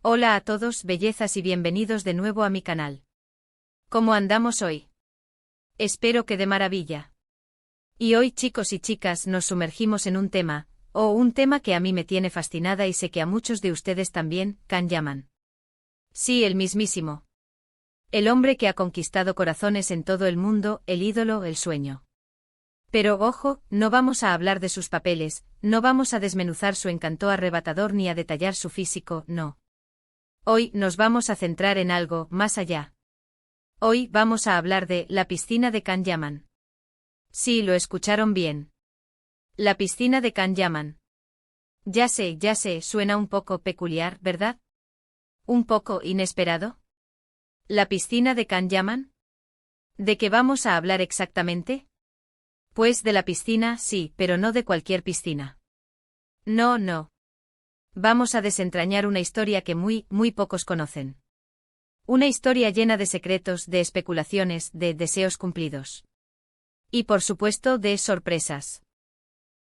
Hola a todos, bellezas, y bienvenidos de nuevo a mi canal. ¿Cómo andamos hoy? Espero que de maravilla. Y hoy, chicos y chicas, nos sumergimos en un tema que a mí me tiene fascinada y sé que a muchos de ustedes también, Can Yaman. Sí, el mismísimo. El hombre que ha conquistado corazones en todo el mundo, el ídolo, el sueño. Pero ojo, no vamos a hablar de sus papeles, no vamos a desmenuzar su encanto arrebatador ni a detallar su físico, no. Hoy nos vamos a centrar en algo más allá. Hoy vamos a hablar de la piscina de Can Yaman. Sí, lo escucharon bien. La piscina de Can Yaman. Ya sé, suena un poco peculiar, ¿verdad? ¿Un poco inesperado? ¿La piscina de Can Yaman? ¿De qué vamos a hablar exactamente? Pues de la piscina, sí, pero no de cualquier piscina. No. Vamos a desentrañar una historia que muy pocos conocen. Una historia llena de secretos, de especulaciones, de deseos cumplidos. Y por supuesto de sorpresas.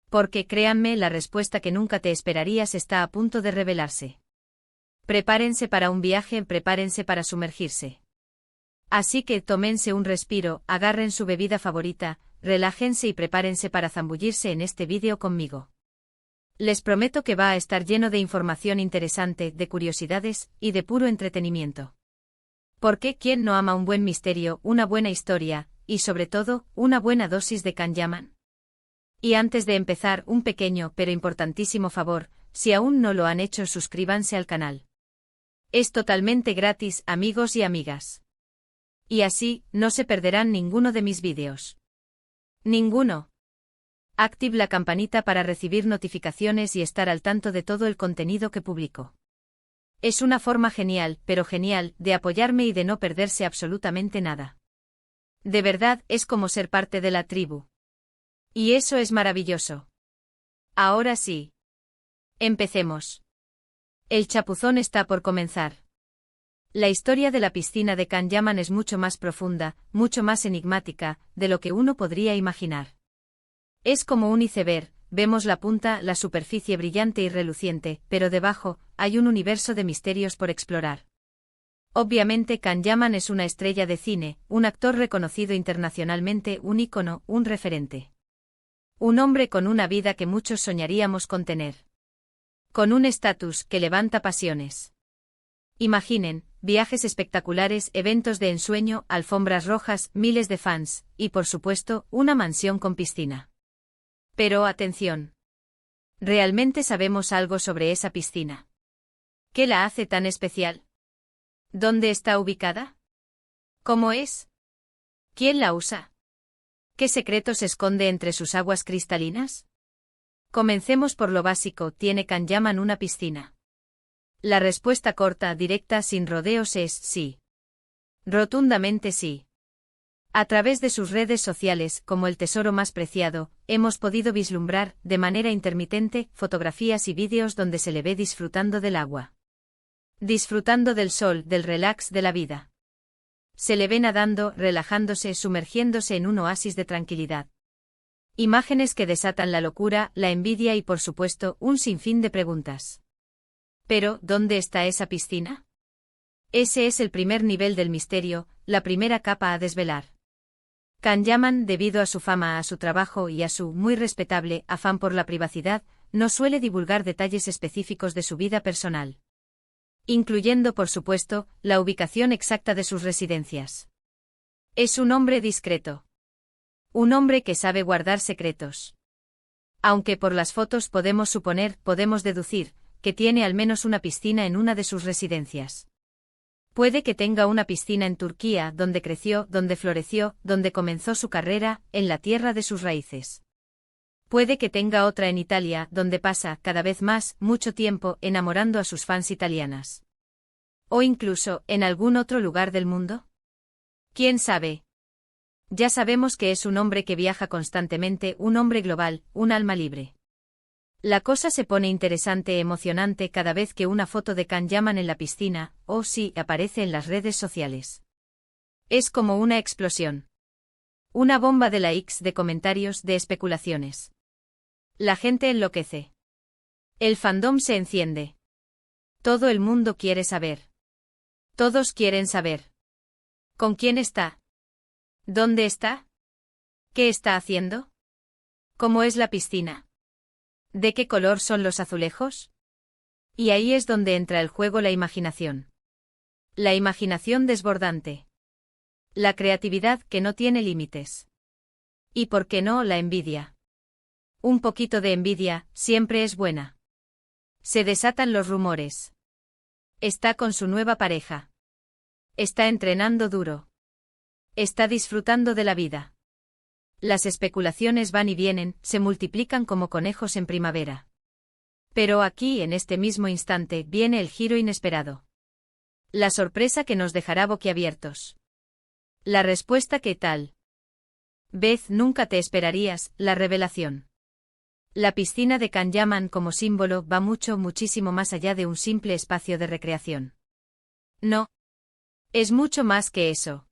Porque créanme, la respuesta que nunca te esperarías está a punto de revelarse. Prepárense para un viaje, prepárense para sumergirse. Así que tómense un respiro, agarren su bebida favorita, relájense y prepárense para zambullirse en este vídeo conmigo. Les prometo que va a estar lleno de información interesante, de curiosidades, y de puro entretenimiento. Porque ¿quién no ama un buen misterio, una buena historia, y sobre todo, una buena dosis de Can Yaman? Y antes de empezar, un pequeño pero importantísimo favor, si aún no lo han hecho, suscríbanse al canal. Es totalmente gratis, amigos y amigas. Y así, no se perderán ninguno de mis vídeos. Ninguno. Active la campanita para recibir notificaciones y estar al tanto de todo el contenido que publico. Es una forma genial, pero genial, de apoyarme y de no perderse absolutamente nada. De verdad, es como ser parte de la tribu. Y eso es maravilloso. Ahora sí. Empecemos. El chapuzón está por comenzar. La historia de la piscina de Can Yaman es mucho más profunda, mucho más enigmática, de lo que uno podría imaginar. Es como un iceberg, vemos la punta, la superficie brillante y reluciente, pero debajo, hay un universo de misterios por explorar. Obviamente Can Yaman es una estrella de cine, un actor reconocido internacionalmente, un ícono, un referente. Un hombre con una vida que muchos soñaríamos con tener. Con un estatus que levanta pasiones. Imaginen, viajes espectaculares, eventos de ensueño, alfombras rojas, miles de fans, y por supuesto, una mansión con piscina. Pero atención. ¿Realmente sabemos algo sobre esa piscina? ¿Qué la hace tan especial? ¿Dónde está ubicada? ¿Cómo es? ¿Quién la usa? ¿Qué secreto se esconde entre sus aguas cristalinas? Comencemos por lo básico, ¿tiene Can Yaman una piscina? La respuesta corta, directa, sin rodeos es sí. Rotundamente sí. A través de sus redes sociales, como el tesoro más preciado, hemos podido vislumbrar, de manera intermitente, fotografías y vídeos donde se le ve disfrutando del agua. Disfrutando del sol, del relax de la vida. Se le ve nadando, relajándose, sumergiéndose en un oasis de tranquilidad. Imágenes que desatan la locura, la envidia y por supuesto, un sinfín de preguntas. Pero, ¿dónde está esa piscina? Ese es el primer nivel del misterio, la primera capa a desvelar. Can Yaman, debido a su fama, a su trabajo y a su muy respetable afán por la privacidad, no suele divulgar detalles específicos de su vida personal. Incluyendo, por supuesto, la ubicación exacta de sus residencias. Es un hombre discreto. Un hombre que sabe guardar secretos. Aunque por las fotos podemos deducir, que tiene al menos una piscina en una de sus residencias. Puede que tenga una piscina en Turquía, donde creció, donde floreció, donde comenzó su carrera, en la tierra de sus raíces. Puede que tenga otra en Italia, donde pasa, cada vez más, mucho tiempo, enamorando a sus fans italianas. O incluso, en algún otro lugar del mundo. ¿Quién sabe? Ya sabemos que es un hombre que viaja constantemente, un hombre global, un alma libre. La cosa se pone interesante, emocionante cada vez que una foto de Can Yaman en la piscina, sí, aparece en las redes sociales. Es como una explosión. Una bomba de likes, de comentarios, de especulaciones. La gente enloquece. El fandom se enciende. Todo el mundo quiere saber. Todos quieren saber. ¿Con quién está? ¿Dónde está? ¿Qué está haciendo? ¿Cómo es la piscina? ¿De qué color son los azulejos? Y ahí es donde entra el juego la imaginación. La imaginación desbordante. La creatividad que no tiene límites. Y por qué no, la envidia. Un poquito de envidia siempre es buena. Se desatan los rumores. Está con su nueva pareja. Está entrenando duro. Está disfrutando de la vida. Las especulaciones van y vienen, se multiplican como conejos en primavera. Pero aquí, en este mismo instante, viene el giro inesperado. La sorpresa que nos dejará boquiabiertos. La respuesta que tal vez nunca te esperarías, la revelación. La piscina de Kanyaman como símbolo va muchísimo más allá de un simple espacio de recreación. No. Es mucho más que eso.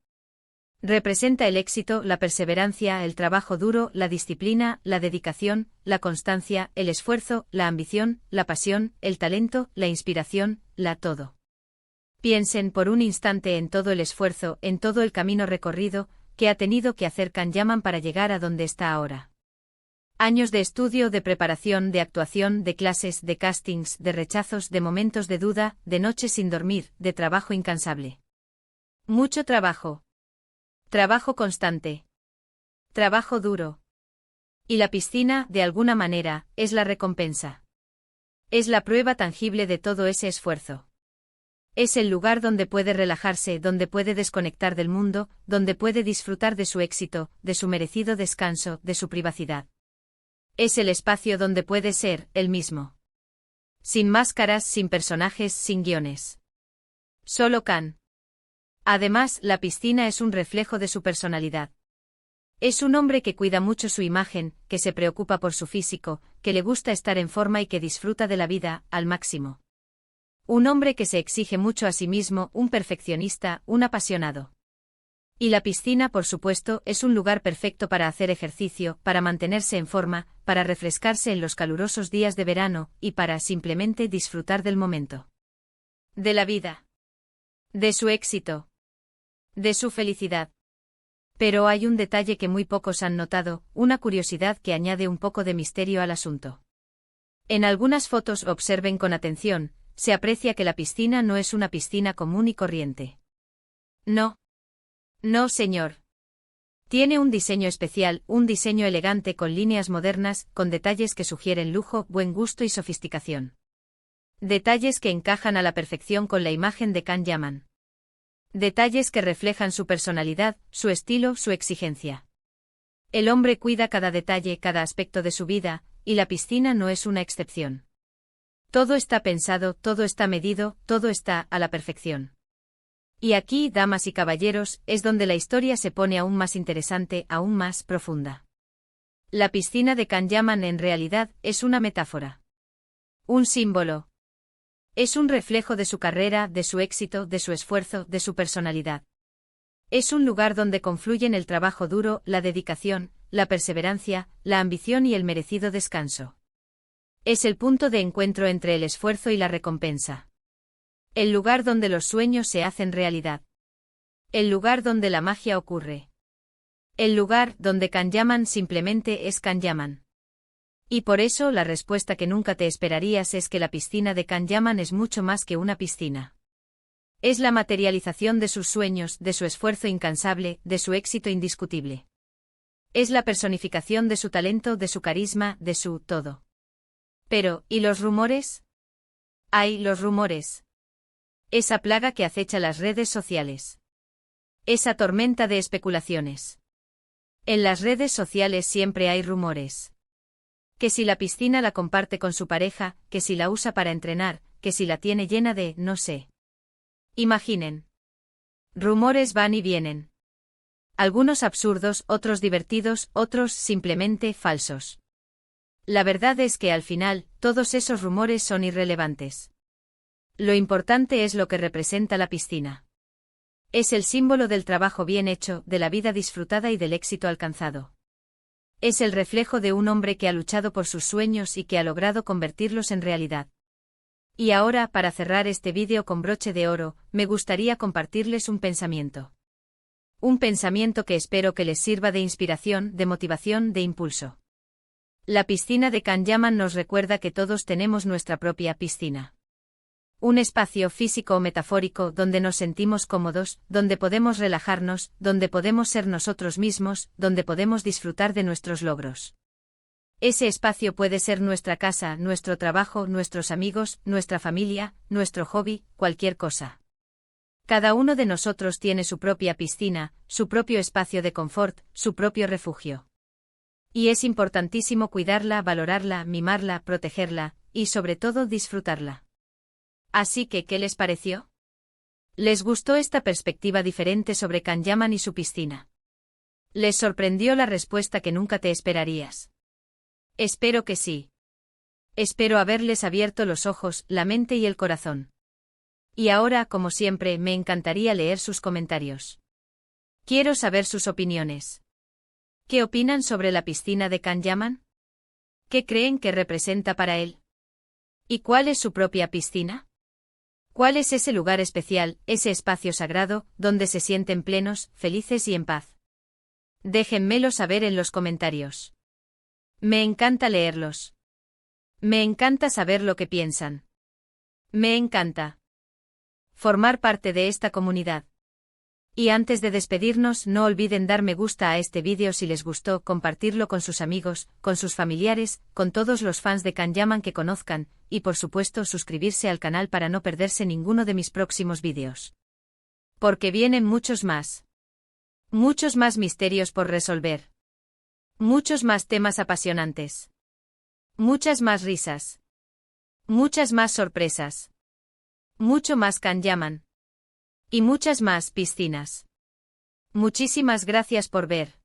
Representa el éxito, la perseverancia, el trabajo duro, la disciplina, la dedicación, la constancia, el esfuerzo, la ambición, la pasión, el talento, la inspiración, la todo. Piensen por un instante en todo el esfuerzo, en todo el camino recorrido que ha tenido que hacer Kanyaman para llegar a donde está ahora. Años de estudio, de preparación, de actuación, de clases, de castings, de rechazos, de momentos de duda, de noches sin dormir, de trabajo incansable. Mucho trabajo. Trabajo constante. Trabajo duro. Y la piscina, de alguna manera, es la recompensa. Es la prueba tangible de todo ese esfuerzo. Es el lugar donde puede relajarse, donde puede desconectar del mundo, donde puede disfrutar de su éxito, de su merecido descanso, de su privacidad. Es el espacio donde puede ser él mismo. Sin máscaras, sin personajes, sin guiones. Solo Kan. Además, la piscina es un reflejo de su personalidad. Es un hombre que cuida mucho su imagen, que se preocupa por su físico, que le gusta estar en forma y que disfruta de la vida, al máximo. Un hombre que se exige mucho a sí mismo, un perfeccionista, un apasionado. Y la piscina, por supuesto, es un lugar perfecto para hacer ejercicio, para mantenerse en forma, para refrescarse en los calurosos días de verano, y para simplemente disfrutar del momento. De la vida. De su éxito. De su felicidad. Pero hay un detalle que muy pocos han notado, una curiosidad que añade un poco de misterio al asunto. En algunas fotos, observen con atención, se aprecia que la piscina no es una piscina común y corriente. No. No, señor. Tiene un diseño especial, un diseño elegante con líneas modernas, con detalles que sugieren lujo, buen gusto y sofisticación. Detalles que encajan a la perfección con la imagen de Kanyaman. Detalles que reflejan su personalidad, su estilo, su exigencia. El hombre cuida cada detalle, cada aspecto de su vida, y la piscina no es una excepción. Todo está pensado, todo está medido, todo está a la perfección. Y aquí, damas y caballeros, es donde la historia se pone aún más interesante, aún más profunda. La piscina de Kanyaman en realidad es una metáfora. Un símbolo. Es un reflejo de su carrera, de su éxito, de su esfuerzo, de su personalidad. Es un lugar donde confluyen el trabajo duro, la dedicación, la perseverancia, la ambición y el merecido descanso. Es el punto de encuentro entre el esfuerzo y la recompensa. El lugar donde los sueños se hacen realidad. El lugar donde la magia ocurre. El lugar donde Kanyaman simplemente es Kanyaman. Y por eso la respuesta que nunca te esperarías es que la piscina de Kanyaman es mucho más que una piscina. Es la materialización de sus sueños, de su esfuerzo incansable, de su éxito indiscutible. Es la personificación de su talento, de su carisma, de su todo. Pero, ¿y los rumores? ¡Ay, los rumores! Esa plaga que acecha las redes sociales. Esa tormenta de especulaciones. En las redes sociales siempre hay rumores. Que si la piscina la comparte con su pareja, que si la usa para entrenar, que si la tiene llena de, no sé. Imaginen. Rumores van y vienen. Algunos absurdos, otros divertidos, otros simplemente falsos. La verdad es que al final, todos esos rumores son irrelevantes. Lo importante es lo que representa la piscina. Es el símbolo del trabajo bien hecho, de la vida disfrutada y del éxito alcanzado. Es el reflejo de un hombre que ha luchado por sus sueños y que ha logrado convertirlos en realidad. Y ahora, para cerrar este vídeo con broche de oro, me gustaría compartirles un pensamiento. Un pensamiento que espero que les sirva de inspiración, de motivación, de impulso. La piscina de Kanyaman nos recuerda que todos tenemos nuestra propia piscina. Un espacio físico o metafórico donde nos sentimos cómodos, donde podemos relajarnos, donde podemos ser nosotros mismos, donde podemos disfrutar de nuestros logros. Ese espacio puede ser nuestra casa, nuestro trabajo, nuestros amigos, nuestra familia, nuestro hobby, cualquier cosa. Cada uno de nosotros tiene su propia piscina, su propio espacio de confort, su propio refugio. Y es importantísimo cuidarla, valorarla, mimarla, protegerla, y sobre todo disfrutarla. Así que, ¿qué les pareció? ¿Les gustó esta perspectiva diferente sobre Kanyaman y su piscina? ¿Les sorprendió la respuesta que nunca te esperarías? Espero que sí. Espero haberles abierto los ojos, la mente y el corazón. Y ahora, como siempre, me encantaría leer sus comentarios. Quiero saber sus opiniones. ¿Qué opinan sobre la piscina de Kanyaman? ¿Qué creen que representa para él? ¿Y cuál es su propia piscina? ¿Cuál es ese lugar especial, ese espacio sagrado, donde se sienten plenos, felices y en paz? Déjenmelo saber en los comentarios. Me encanta leerlos. Me encanta saber lo que piensan. Me encanta formar parte de esta comunidad. Y antes de despedirnos, no olviden dar me gusta a este vídeo si les gustó, compartirlo con sus amigos, con sus familiares, con todos los fans de Kanyaman que conozcan, y por supuesto suscribirse al canal para no perderse ninguno de mis próximos vídeos. Porque vienen muchos más. Muchos más misterios por resolver. Muchos más temas apasionantes. Muchas más risas. Muchas más sorpresas. Mucho más Kanyaman. Y muchas más piscinas. Muchísimas gracias por ver.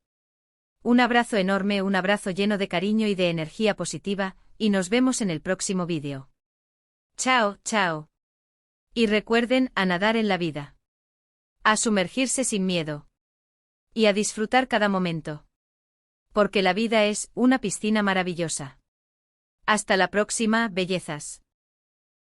Un abrazo enorme, un abrazo lleno de cariño y de energía positiva, y nos vemos en el próximo vídeo. Chao, chao. Y recuerden, a nadar en la vida. A sumergirse sin miedo. Y a disfrutar cada momento. Porque la vida es una piscina maravillosa. Hasta la próxima, bellezas.